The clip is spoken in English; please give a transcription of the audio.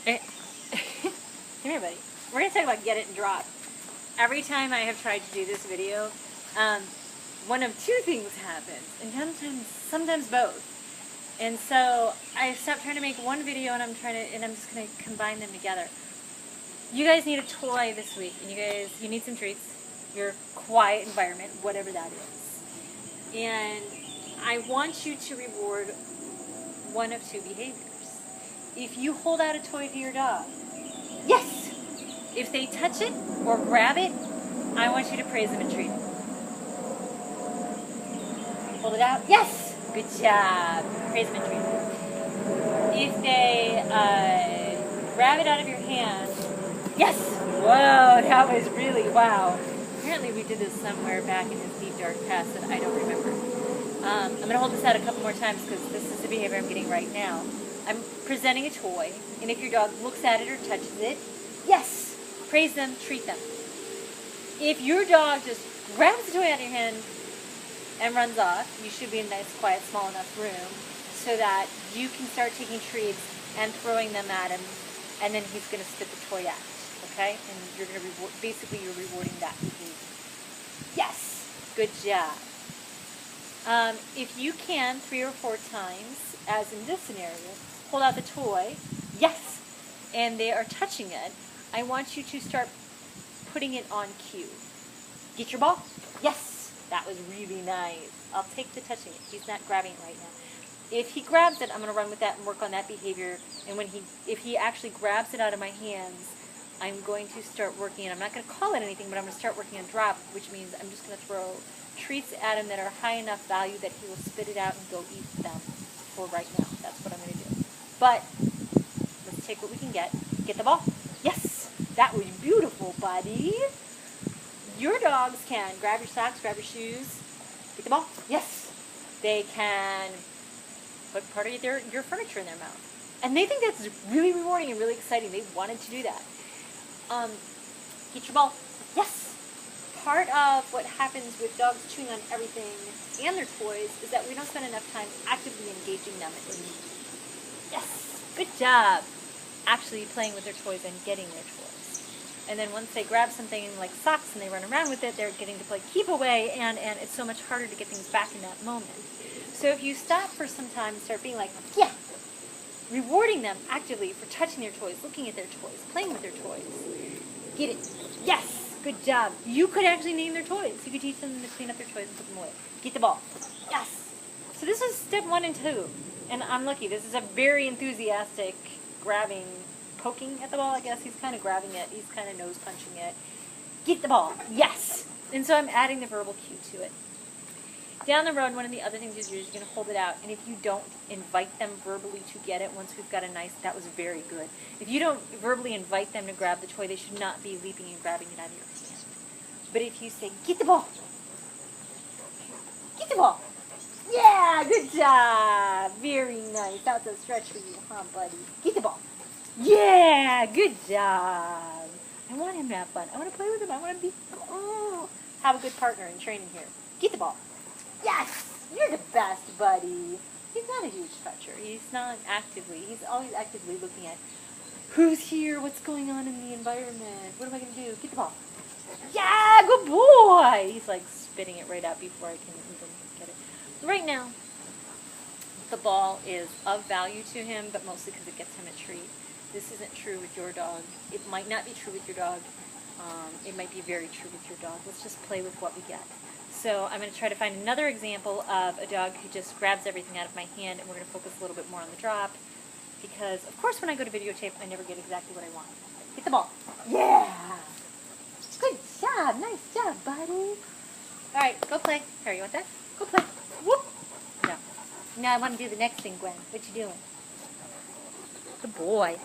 Come here, buddy. We're going to talk about get it and drop. Every time I have tried to do this video, one of two things happens, and sometimes both. And so I stopped trying to make one video, and I'm just going to combine them together. You guys need a toy this week, and you need some treats, your quiet environment, whatever that is. And I want you to reward one of two behaviors. If you hold out a toy to your dog, yes! If they touch it or grab it, I want you to praise them and treat them. Hold it out, yes! Good job. Praise them and treat them. If they grab it out of your hand, yes! Whoa, that was really, wow. Apparently we did this somewhere back in his deep dark past that I don't remember. I'm going to hold this out a couple more times because this is the behavior I'm getting right now. I'm presenting a toy, and if your dog looks at it or touches it, yes! Praise them, treat them. If your dog just grabs the toy out of your hand and runs off, you should be in a nice, quiet, small enough room so that you can start taking treats and throwing them at him, and then he's going to spit the toy out, okay? And you're going to you're rewarding that behavior. Yes! Good job. If you can, 3 or 4 times, as in this scenario, hold out the toy, yes, and they are touching it, I want you to start putting it on cue. Get your ball? Yes, that was really nice. I'll take the touching it. He's not grabbing it right now. If he grabs it, I'm going to run with that and work on that behavior, and if he actually grabs it out of my hands, I'm going to start working, and I'm not going to call it anything, but I'm going to start working on drop, which means I'm just going to throw treats at him that are high enough value that he will spit it out and go eat them for right now. That's what I'm going to do. But let's take what we can get. Get the ball. Yes, that was beautiful, buddy. Your dogs can grab your socks, grab your shoes. Get the ball. Yes, they can put part of your furniture in their mouth. And they think that's really rewarding and really exciting. They wanted to do that. Get your ball. Yes. Part of what happens with dogs chewing on everything and their toys is that we don't spend enough time actively engaging them. Yes, good job. Actually playing with their toys and getting their toys. And then once they grab something like socks and they run around with it, they're getting to play keep away, and it's so much harder to get things back in that moment. So if you stop for some time and start being like, yeah, rewarding them actively for touching their toys, looking at their toys, playing with their toys. Get it. Yes. Good job. You could actually name their toys. You could teach them to clean up their toys and put them away. Get the ball. Yes. So this is step 1 and 2. And I'm lucky. This is a very enthusiastic grabbing, poking at the ball, I guess. He's kind of grabbing it. He's kind of nose punching it. Get the ball. Yes. And so I'm adding the verbal cue to it. Down the road, one of the other things is you're going to hold it out. And if you don't invite them verbally to get it, once we've got a nice, that was very good. If you don't verbally invite them to grab the toy, they should not be leaping and grabbing it out of your hand. But if you say, get the ball. Get the ball. Yeah, good job. Very nice. That's a stretch for you, huh, buddy? Get the ball. Yeah, good job. I want him to have fun. I want to play with him. I want to have a good partner in training here. Get the ball. Yes, you're the best, buddy. He's not a huge toucher. He's always actively looking at who's here, what's going on in the environment, what am I going to do? Get the ball. Yeah, good boy. He's like spitting it right out before I can even get it. Right now, the ball is of value to him, but mostly because it gets him a treat. This isn't true with your dog. It might not be true with your dog. It might be very true with your dog. Let's just play with what we get. So I'm going to try to find another example of a dog who just grabs everything out of my hand, and we're going to focus a little bit more on the drop, because, of course, when I go to videotape, I never get exactly what I want. Hit the ball. Yeah! Good job. Nice job, buddy. All right, go play. Here, you want that? Go play. Whoop! No. Now I want to do the next thing, Gwen. What you doing? Good boy.